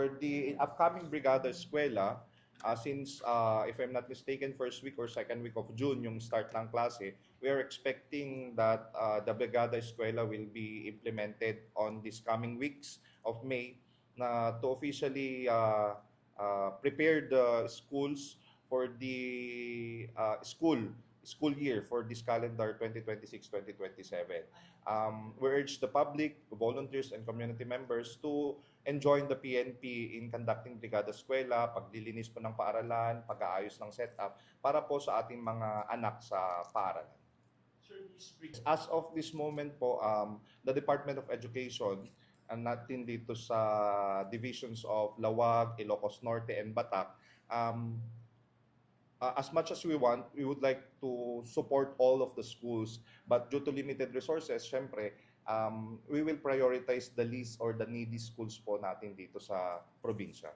For the upcoming Brigada Eskwela, since if I'm not mistaken, first week or second week of June yung start ng klase, we are expecting that the Brigada Eskwela will be implemented on these coming weeks of May na to officially prepare the schools for the school year for this calendar 2026-2027. We urge the public, volunteers, and community members to enjoin the PNP in conducting Brigada Eskwela, paglilinis po ng paaralan, pag-aayos ng setup para po sa ating mga anak sa paaralan. As of this moment po, the Department of Education natin dito sa divisions of Lawag, Ilocos Norte, and Batak, as much as we want, we would like to support all of the schools. But due to limited resources, syempre, we will prioritize the least or the needy schools po natin dito sa probinsya.